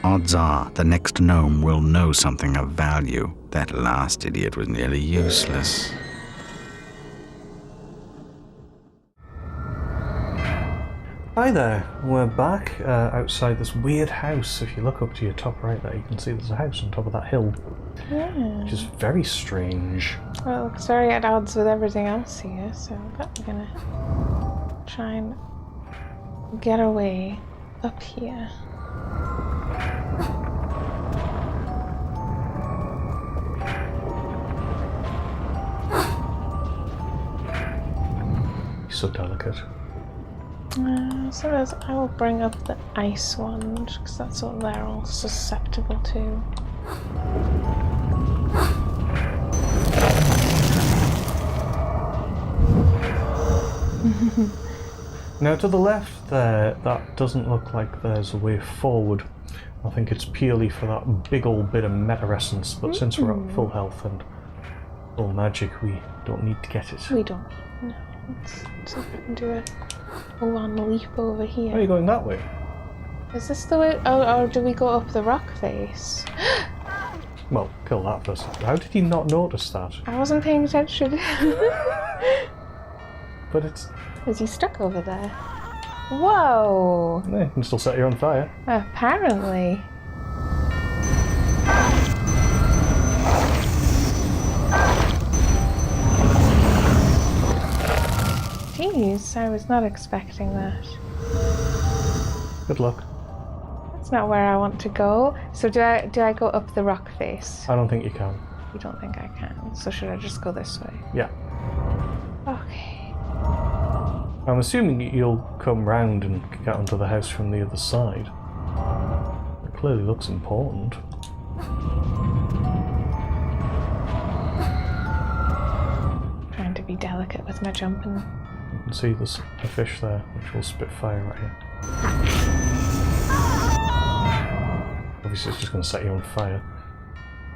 Odds are the next gnome will know something of value. That last idiot was nearly useless. Hi there, we're back outside this weird house. If you look up to your top right there, you can see there's a house on top of that hill. Yeah. Which is very strange. Well, it looks very at odds with everything else here, so I'm gonna try and get away up here. So delicate. So I will bring up the ice wand, because that's what they're all susceptible to. Now to the left there, that doesn't look like there's a way forward. I think it's purely for that big old bit of meta essence, but since we're at full health and full magic, we don't need to get it. We don't. No. Let's see if I can do a full-on leap over here. Are you going that way? Is this the way? Oh, or do we go up the rock face? Well, kill that first. How did he not notice that? I wasn't paying attention. But it's... Is he stuck over there? Whoa! Yeah, you can still set you on fire. Apparently. Jeez, I was not expecting that. Good luck. That's not where I want to go. So do I go up the rock face? I don't think you can. You don't think I can? So should I just go this way? Yeah. Okay. I'm assuming you'll come round and get onto the house from the other side. It clearly looks important. Trying to be delicate with my jumping. You can see there's a fish there, which will spit fire at you. Obviously it's just going to set you on fire.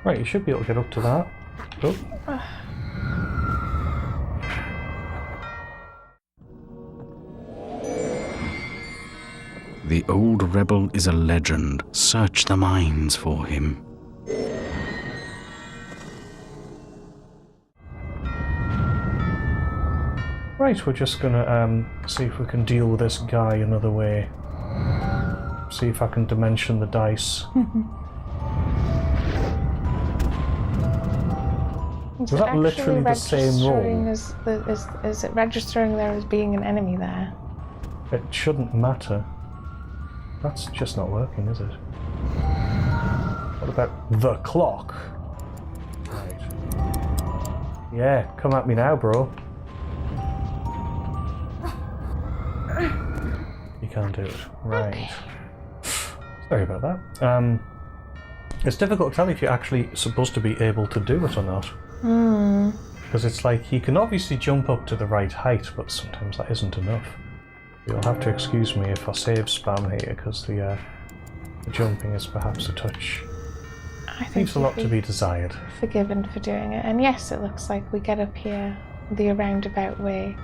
Right, you should be able to get up to that. Oh. The old rebel is a legend. Search the mines for him. Right, we're just gonna see if we can deal with this guy another way. See if I can dimension the dice. Was that literally the same roll? Is it registering there as being an enemy there? It shouldn't matter. That's just not working, is it? What about the clock? Right. Yeah, come at me now, bro. You can't do it. Right. Sorry about that. It's difficult to tell if you're actually supposed to be able to do it or not. Because it's like, you can obviously jump up to the right height, but sometimes that isn't enough. You'll have to excuse me if I save spam here, because the jumping is perhaps a touch. I think leaves a lot to be desired. Forgiven for doing it. And yes, it looks like we get up here the roundabout way.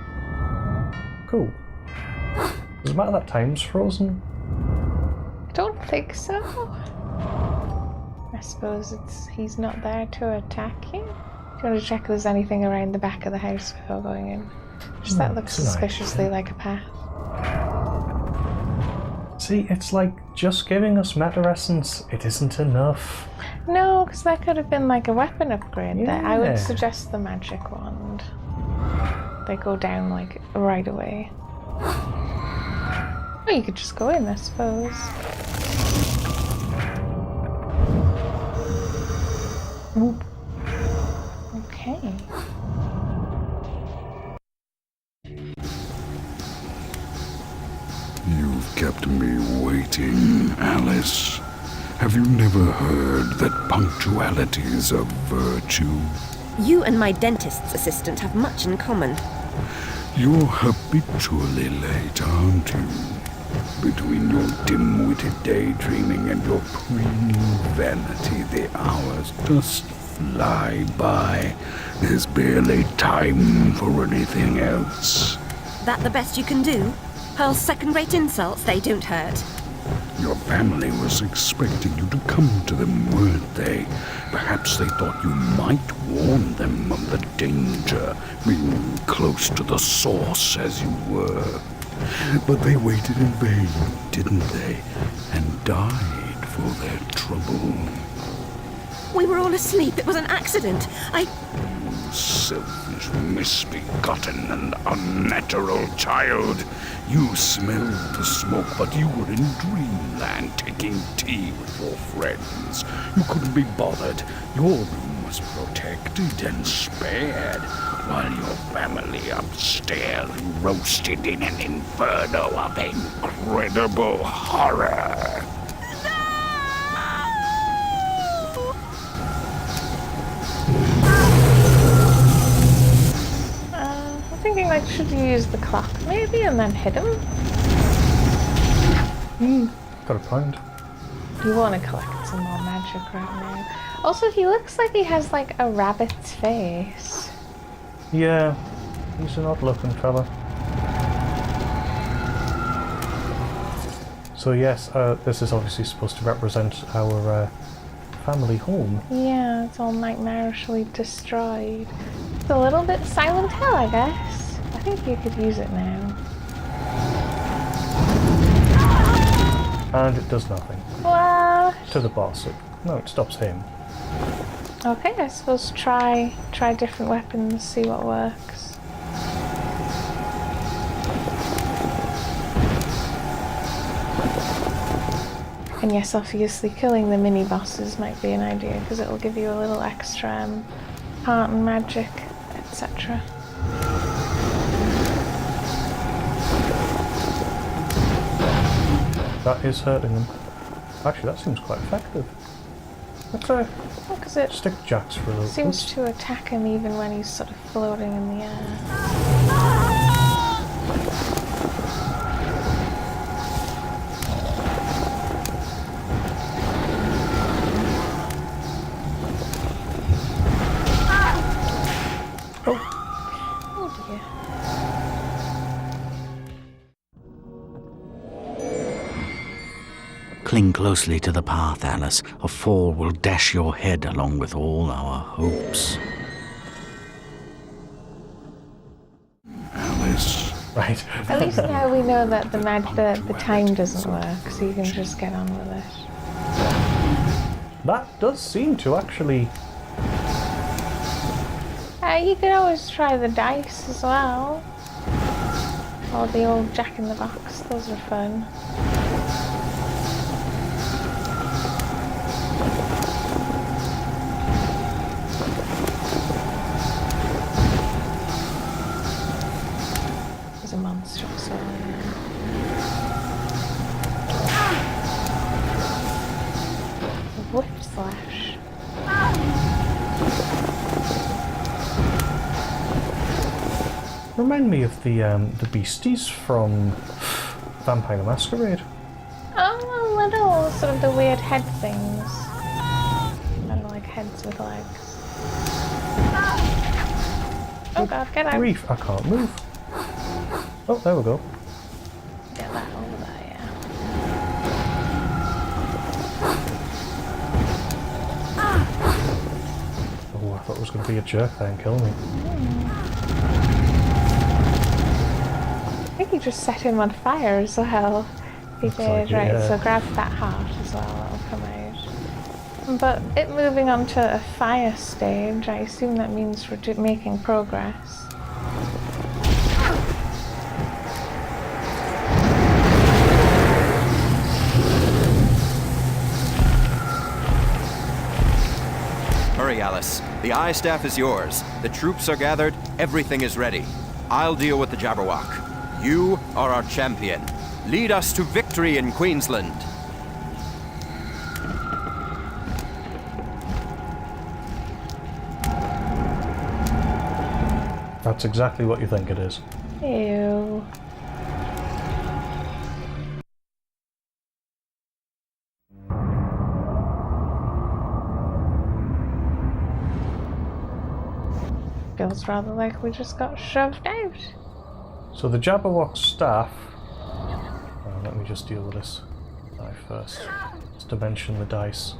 Cool. Does it matter that time's frozen? I don't think so. I suppose he's not there to attack you. Do you want to check if there's anything around the back of the house before going in? Just that looks suspiciously like a path. See, it's like just giving us meta essence, it isn't enough. No, because that could have been like a weapon upgrade. Yeah. I would suggest the magic wand. They go down like right away. Oh, you could just go in, I suppose. Oop. Okay. You've kept me waiting, Alice. Have you never heard that punctuality is a virtue? You and my dentist's assistant have much in common. You're habitually late, aren't you? Between your dim-witted daydreaming and your preening vanity, the hours just fly by. There's barely time for anything else. That the best you can do? Hurl second-rate insults, they don't hurt. Your family was expecting you to come to them, weren't they? Perhaps they thought you might warn them of the danger, being close to the source as you were. But they waited in vain, didn't they? And died for their trouble. We were all asleep. It was an accident. Selfish, misbegotten, and unnatural child. You smelled the smoke, but you were in dreamland taking tea with your friends. You couldn't be bothered. Your room was protected and spared, while your family upstairs roasted in an inferno of incredible horror. Thinking like, should you use the clock maybe and then hit him? Got a point. You want to collect some more magic right now. Also, he looks like he has like a rabbit's face. Yeah, he's an odd looking fella. So yes, this is obviously supposed to represent our family home. Yeah, it's all nightmarishly destroyed. It's a little bit Silent Hill, I guess. I think you could use it now. And it does nothing. What? To the boss. No, it stops him. Okay, I suppose try different weapons, see what works. And yes, obviously killing the mini bosses might be an idea because it'll give you a little extra heart and magic, etc. That is hurting them. Actually, that seems quite effective. Let's Because it stick jacks for a little seems bit. to attack him even when he's sort of floating in the air. Oh dear. Cling closely to the path, Alice. A fall will dash your head along with all our hopes. Alice. Right. At least now we know that the time doesn't work, so you can just get on with it. That does seem to actually... You can always try the dice as well. Or the old Jack in the Box, those are fun. There's a monster as well. Whip slash. Remind me of the beasties from Vampire the Masquerade. Oh, little sort of the weird head things. I don't know, like heads with legs. Oh god, get out. Reef, I can't move. Oh, there we go. Get that over there, yeah. Oh, I thought it was going to be a jerk there and kill me. I think you just set him on fire as well. He Looks did, like it, right, yeah. so grab that heart as well, that'll come out. But it moving on to a fire stage, I assume that means we're making progress. Hurry, Alice. The eye staff is yours. The troops are gathered. Everything is ready. I'll deal with the Jabberwock. You are our champion. Lead us to victory in Queensland. That's exactly what you think it is. Ew. Feels rather like we just got shoved out. So the Jabberwock staff... let me just deal with this. knife first. Let's dimension the dice.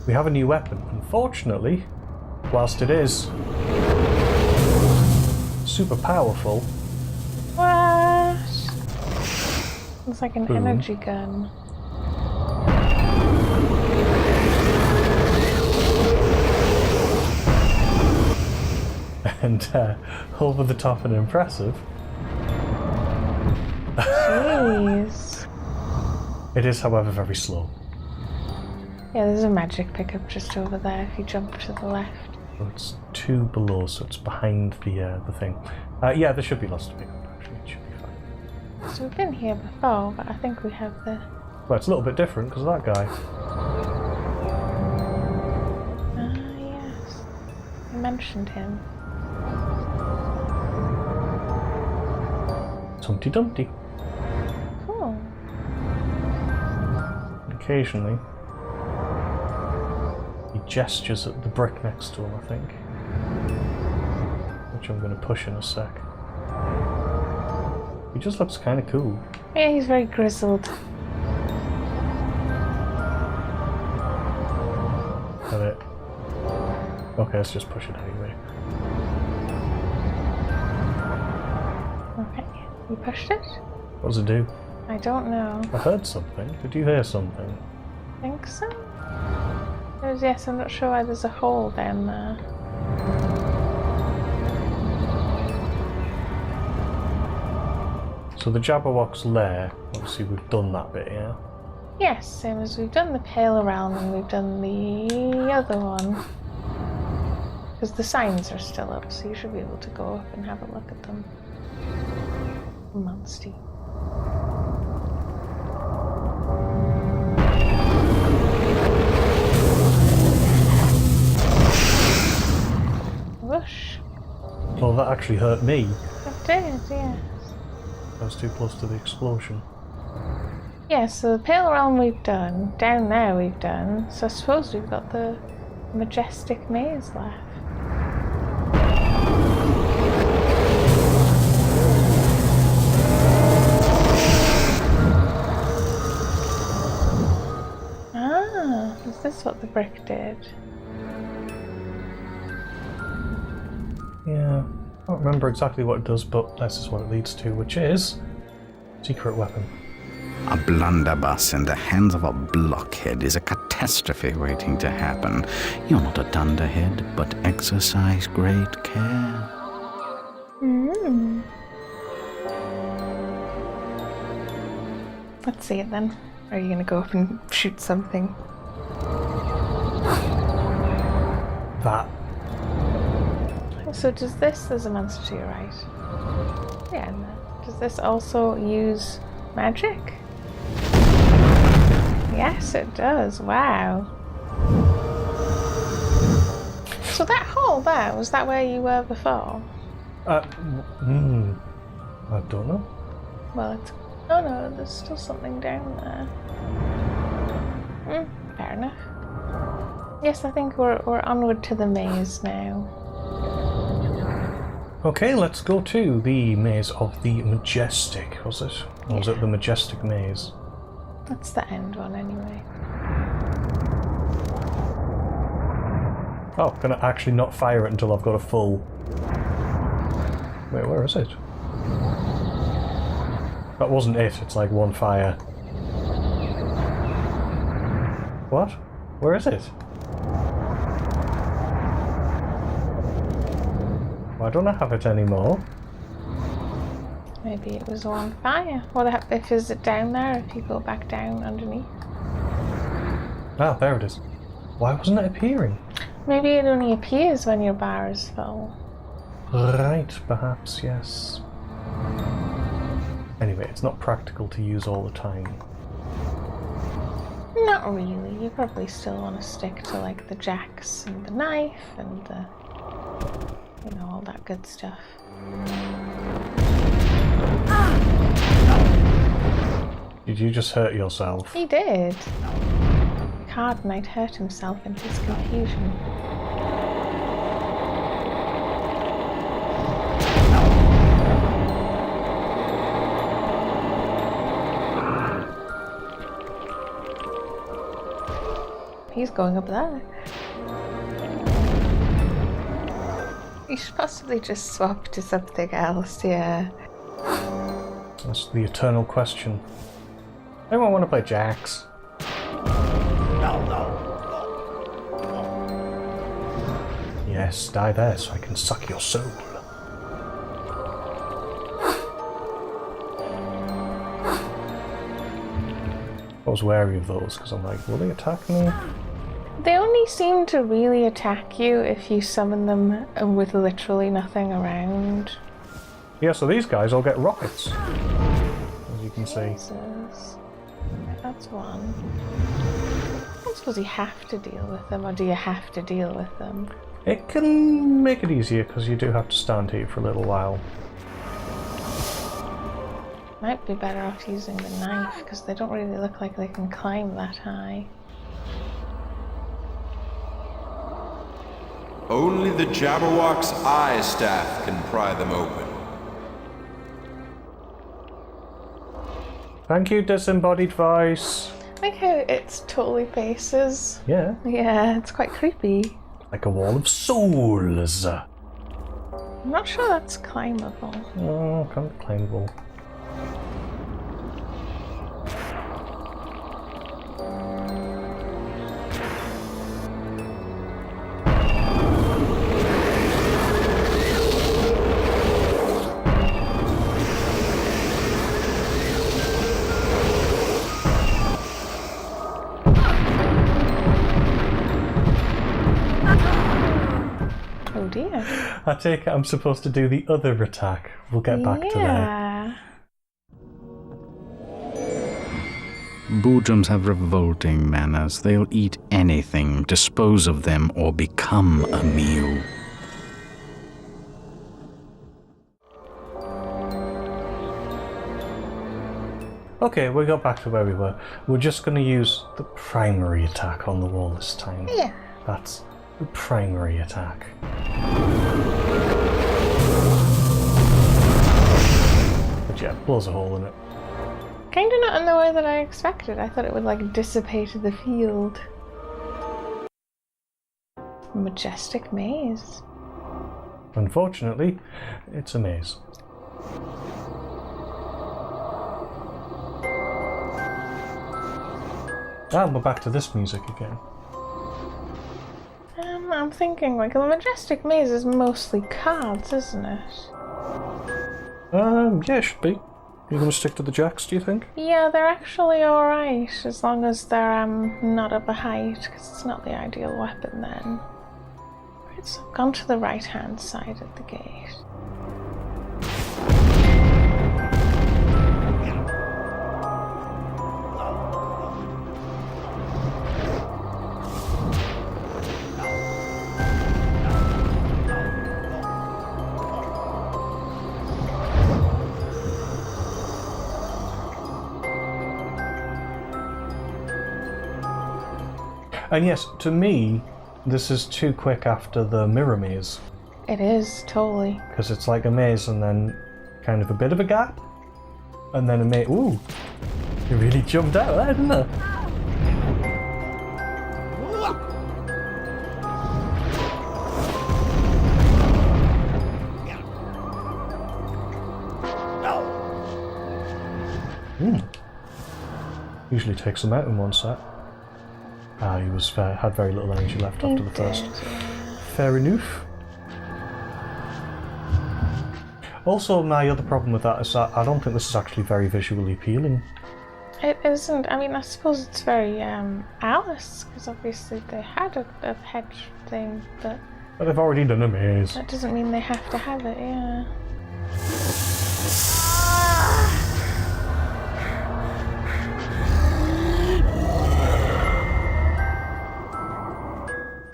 We have a new weapon. Unfortunately, whilst it is super powerful... What? It's like an Boom. energy gun. And over the top and impressive. Jeez. It is, however, very slow. Yeah, there's a magic pickup just over there if you jump to the left. So it's 2 below, so it's behind the thing. Yeah, there should be lots to pick up, actually. It should be fine. So we've been here before, but I think we have the... Well, it's a little bit different because of that guy. Ah, yes. You mentioned him. Humpty Dumpty. Cool. Occasionally, he gestures at the brick next to him, I think. Which I'm going to push in a sec. He just looks kind of cool. Yeah, he's very grizzled. Got it. Okay, let's just push it anyway. Okay, you pushed it? What does it do? I don't know. I heard something. Did you hear something? I think so. Yes, I'm not sure why there's a hole down there. So the Jabberwock's lair, obviously we've done that bit, yeah? Yes, same as we've done the Pale Realm and we've done the other one. Because the signs are still up, so you should be able to go up and have a look at them. Monster. Whoosh. Well, that actually hurt me. It did, yes. I was too close to the explosion. Yeah, so the Pale Realm we've done, down there we've done, so I suppose we've got the majestic maze left. Ah, is this what the brick did? Yeah, I don't remember exactly what it does, but this is what it leads to, which is secret weapon. A blunderbuss in the hands of a blockhead is a catastrophe waiting to happen. You're not a dunderhead, but exercise great care. Let's see it then. Are you gonna go up and shoot something? That. So does this, there's a monster to your right. Yeah, and does this also use magic? Yes, it does. Wow. So that hole there, was that where you were before? I don't know. Well, it's... Oh no, there's still something down there. Fair enough. Yes, I think we're onward to the maze now. Okay, let's go to the maze of the Majestic, was it? Or was it the Majestic Maze? That's the end one anyway. Oh, can I actually not fire it until I've got a full... Wait, where is it? That wasn't it, it's like one fire. What? Where is it? Why don't I have it anymore? Maybe it was on fire. What if is it down there if you go back down underneath? Ah, there it is. Why wasn't it appearing? Maybe it only appears when your bar is full. Right, perhaps, yes. Anyway, it's not practical to use all the time. Not really. You probably still want to stick to like the jacks and the knife and the, you know, all that good stuff. Did you just hurt yourself? He did. card might hurt himself in his confusion. He's going up there. You should possibly just swap to something else, yeah. That's the eternal question. Anyone want to play jacks? No. Yes, die there so I can suck your soul. I was wary of those because I'm like, will they attack me? They only seem to really attack you if you summon them with literally nothing around. Yeah, so these guys all get rockets, as you can see. Jesus. That's one. I don't suppose you have to deal with them, or do you have to deal with them? It can make it easier because you do have to stand here for a little while. Might be better off using the knife, because they don't really look like they can climb that high. Only the Jabberwock's eye staff can pry them open. Thank you, disembodied voice. I like how it's totally faces. Yeah, Yeah, it's quite creepy. like a wall of souls. I'm not sure that's climbable. Oh, kind of climbable. Oh dear. I take it I'm supposed to do the other attack. We'll get back to that. Yeah. Boojums have revolting manners. They'll eat anything, dispose of them, or become a meal. Okay, we got back to where we were. We're just going to use the primary attack on the wall this time. Yeah. That's the primary attack. But yeah, blows a hole in it. Kinda not in the way that I expected. I thought it would like dissipate the field. Majestic maze. Unfortunately, it's a maze. And we're back to this music again. I'm thinking like the majestic maze is mostly cards, isn't it? Yeah, it should be. You're gonna stick to the jacks, do you think? Yeah, they're actually alright, as long as they're not of a height, because it's not the ideal weapon then. Right, so I've gone to the right hand side of the gate. And yes, to me, this is too quick after the mirror maze. It is, totally. Because it's like a maze and then kind of a bit of a gap. And then a maze. Ooh! It really jumped out there, didn't it? Usually takes them out in one set. He was had very little energy left after the first. Fair enough. Also, my other problem with that is that I don't think this is actually very visually appealing. It isn't. I mean, I suppose it's very Alice, because obviously they had a hedge thing, but They've already done a maze. that doesn't mean they have to have it, yeah.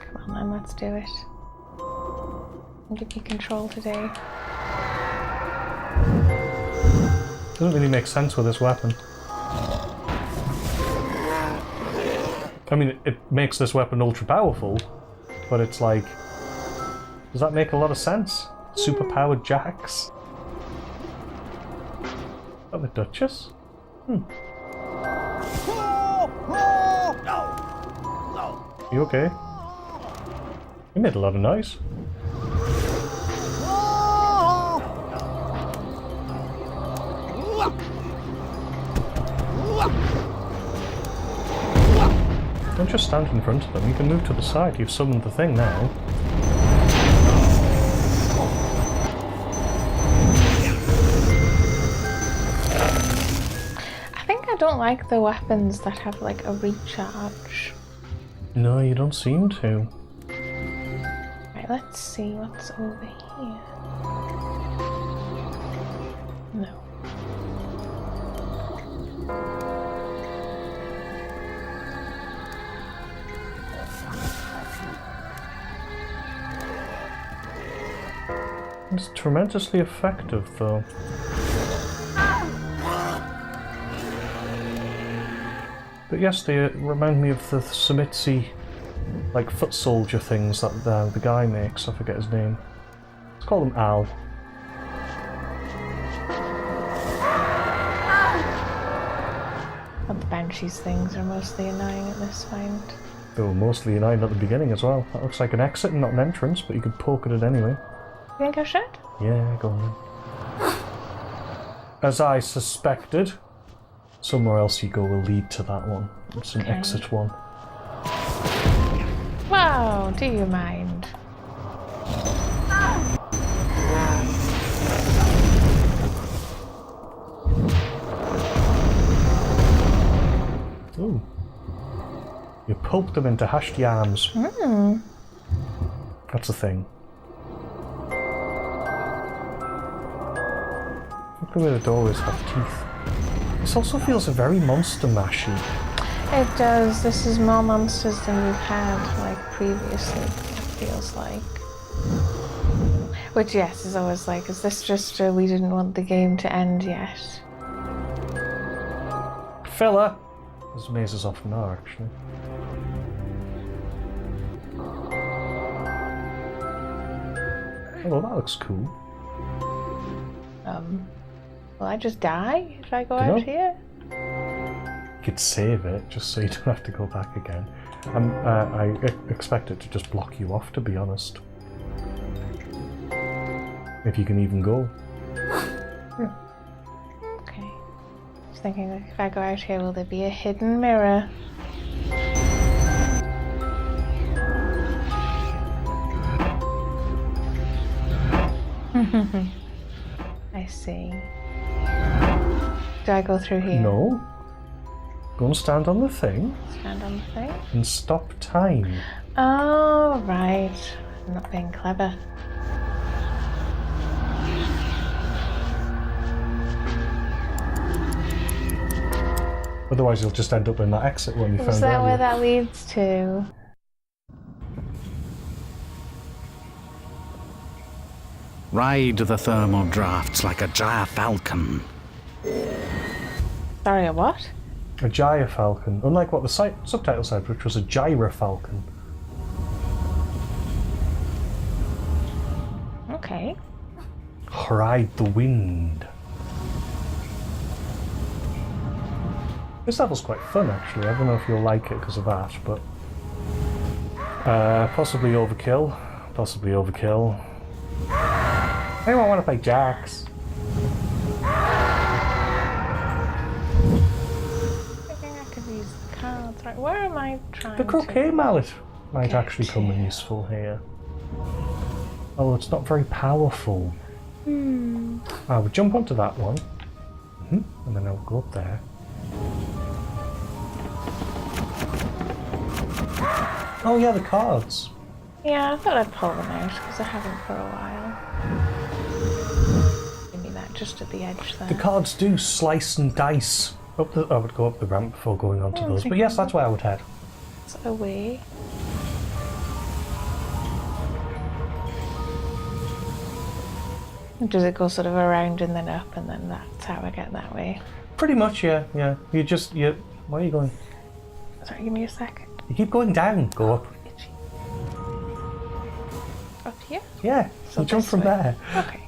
Come on then, let's do it. I'll give you control today. Doesn't really make sense with this weapon. I mean, it makes this weapon ultra powerful, but it's like, does that make a lot of sense? Super powered jacks? Oh, the Duchess? You okay? You made a lot of noise. Don't just stand in front of them, you can move to the side. You've summoned the thing now. I don't like the weapons that have like a recharge. No, you don't seem to. Right, let's see what's over here. No. It's tremendously effective though. But yes, they remind me of the Sumitsi, like, foot soldier things that the guy makes. I forget his name. Let's call him Al. But the Banshees things are mostly annoying at this point. They were mostly annoying at the beginning as well. That looks like an exit and not an entrance, but you could poke at it anyway. You think I should? Yeah, go on then. As I suspected, somewhere else you go will lead to that one. It's an exit one. Wow, do you mind? Ooh. You pulped them into hashed yams. That's a thing. Look at where the doorways have teeth. This also feels very monster mashy. It does. This is more monsters than we've had, like, previously, it feels like. Which, yes, is always like, is this just we didn't want the game to end yet? Filler! As mazes often are, actually. Oh, that looks cool. Will I just die if I go out here? You could save it, just so you don't have to go back again. I expect it to just block you off, to be honest. If you can even go. Okay. I was thinking, like, if I go out here, will there be a hidden mirror? I see. Do I go through here? No. Go and stand on the thing. Stand on the thing? And stop time. Oh, right. I'm not being clever. Otherwise you'll just end up in that exit one you found earlier. Is that where that leads to? Ride the thermal drafts like a gyrfalcon. Sorry, a what? A gyrfalcon. Unlike what the subtitle said, which was a gyrfalcon. Okay. Ride the wind. This level's quite fun, actually. I don't know if you'll like it because of that, but... possibly overkill. Possibly overkill. Anyone want to play jacks? I think I could use the cards. Right, where am I trying The croquet mallet might actually come in useful here. Although it's not very powerful. I would jump onto that one. And then I'll go up there. Oh yeah, the cards. Yeah, I thought I'd pull them out because I haven't for a while. Give me that just at the edge there. The cards do slice and dice. I would go up the ramp before going on to those. But yes, that's where I would head. It's a way. Does it go sort of around and then up, and then that's how I get that way? Pretty much, yeah. Where are you going? Sorry, give me a sec. You keep going down. Go up. Itchy. Up here? Yeah, So you jump this from way. there. Okay.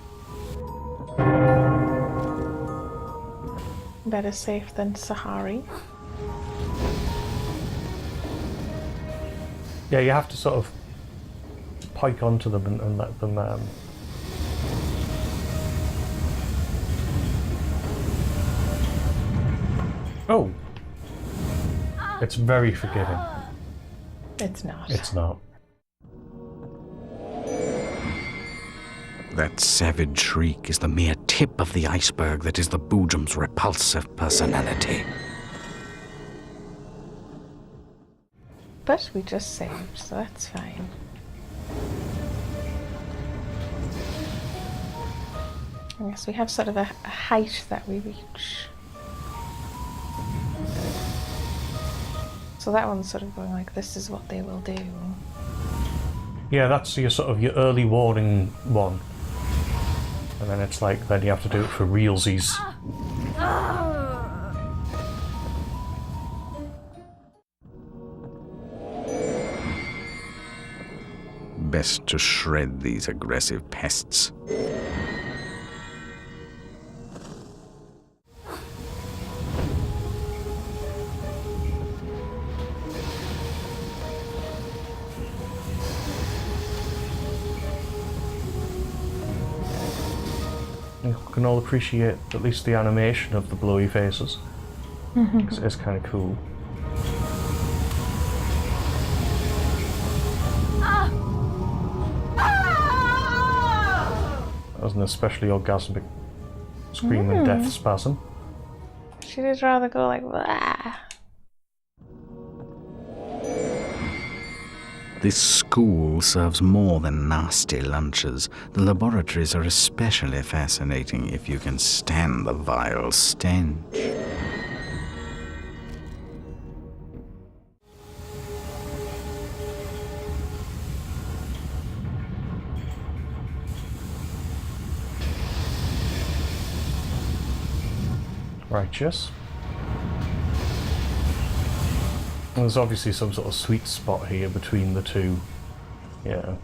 Better safe than Sahari. Yeah, you have to sort of pike onto them and let them... Oh! It's very forgiving. It's not. It's not. That savage shriek is the mere tip of the iceberg that is the Boojum's repulsive personality. But we just saved, so that's fine. I guess we have sort of a height that we reach. So that one's sort of going like, this is what they will do. Yeah, that's your sort of your early warning one. And then it's like, then you have to do it for realsies. Best to shred these aggressive pests. You can all appreciate at least the animation of the blowy faces. Because it is kind of cool. That was an especially orgasmic scream and death spasm. She'd just rather go like, blah. This school serves more than nasty lunches. The laboratories are especially fascinating if you can stand the vile stench. Righteous. And there's obviously some sort of sweet spot here between the two. Yeah.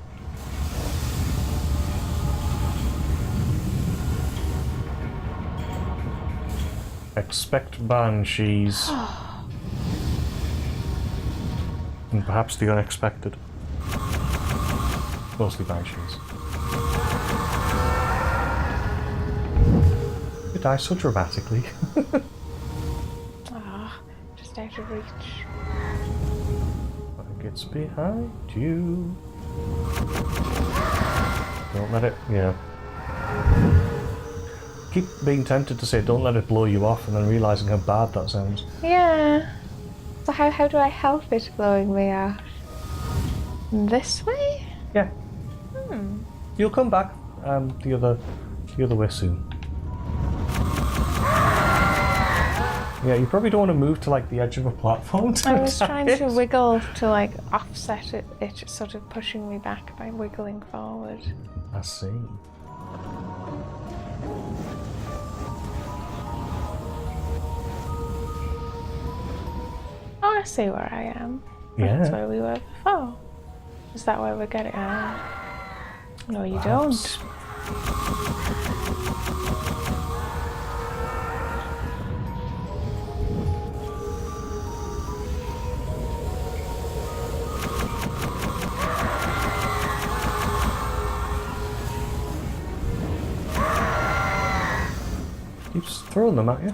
Expect banshees. And perhaps the unexpected. Mostly banshees. They die so dramatically. Ah, just out of reach. Gets behind you. Don't let it, yeah. Keep being tempted to say don't let it blow you off and then realising how bad that sounds. Yeah. So how do I help it blowing me off? This way? Yeah. You'll come back the other way soon. Yeah, you probably don't want to move to like the edge of a platform. I was trying to wiggle to like offset it. It's sort of pushing me back by wiggling forward. I see. Oh, I see where I am. Yeah. That's where we were before. Is that where we're getting at? No, you don't. Keeps throwing them at you.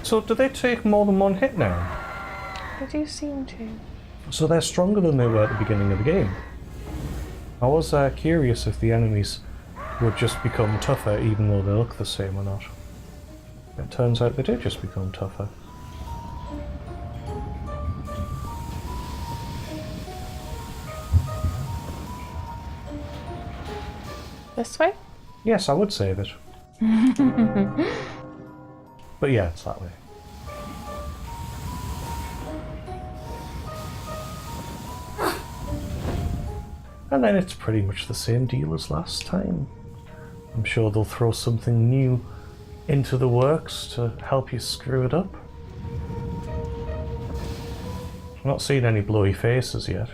So do they take more than one hit now? They do seem to. So they're stronger than they were at the beginning of the game. I was curious if the enemies would just become tougher even though they look the same or not. It turns out they do just become tougher. This way? Yes, I would save it. But yeah, it's that way. And then it's pretty much the same deal as last time. I'm sure they'll throw something new into the works to help you screw it up. I'm not seeing any blowy faces yet.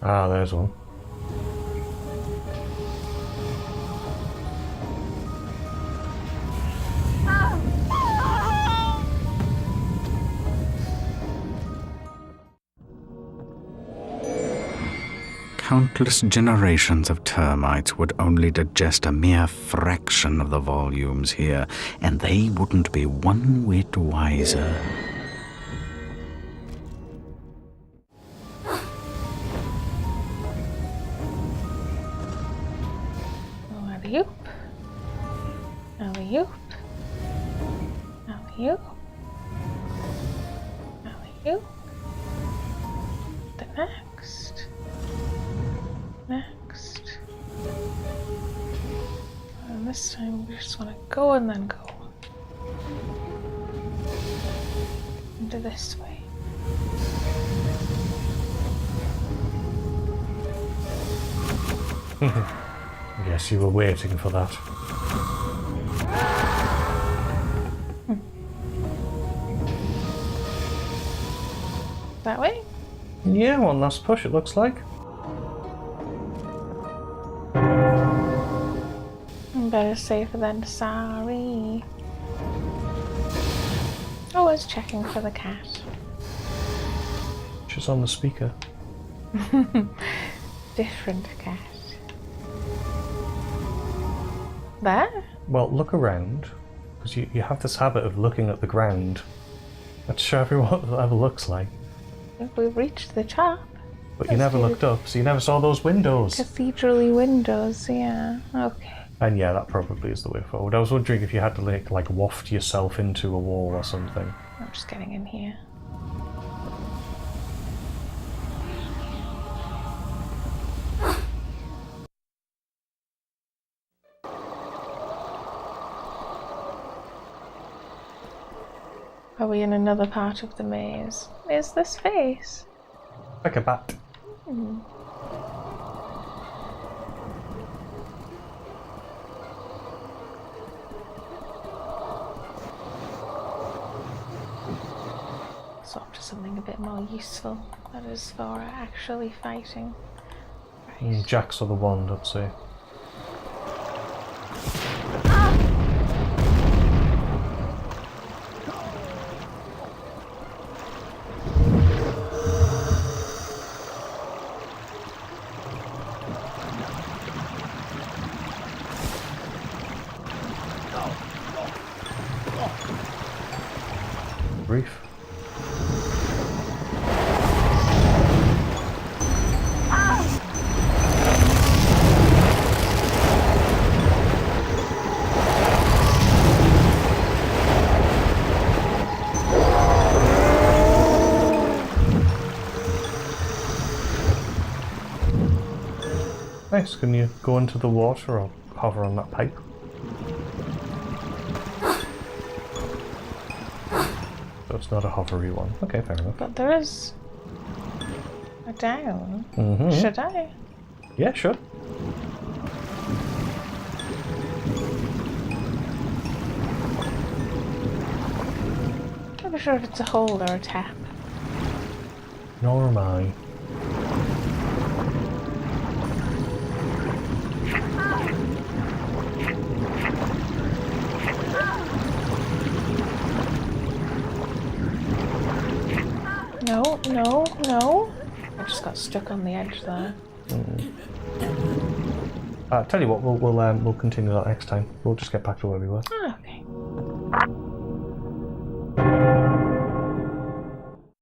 Ah, there's one. Countless generations of termites would only digest a mere fraction of the volumes here, and they wouldn't be one whit wiser. Alley-oop. Alley-oop. Alley-oop. Alley-oop. The next. Next. And this time we just want to go and then go. Into this way. Yes, you were waiting for that. That way? Yeah, one last push, it looks like. Better safer than sorry. Always checking for the cat. She's on the speaker. Different cat. There? Well, look around, because you have this habit of looking at the ground. Let's show everyone what it ever looks like. We've reached the top. But you never looked up, so you never saw those windows. Cathedral-y windows, yeah. Okay. And yeah, that probably is the way forward. I was wondering if you had to like waft yourself into a wall or something. I'm just getting in here. Are we in another part of the maze? Is this face? Like a bat. Swap to something a bit more useful. That is for actually fighting. Right. Jacks or the wand, I'd say. Brief. Nice, can you go into the water or hover on that pipe? So it's not a hovery one. Okay, fair enough. But there is a down. Mm-hmm. Should I? Yeah, sure. I'm not sure if it's a hold or a tap. Nor am I. No, no, no. I just got stuck on the edge there. Tell you what, we'll continue that next time. We'll just get back to where we were. Oh, okay.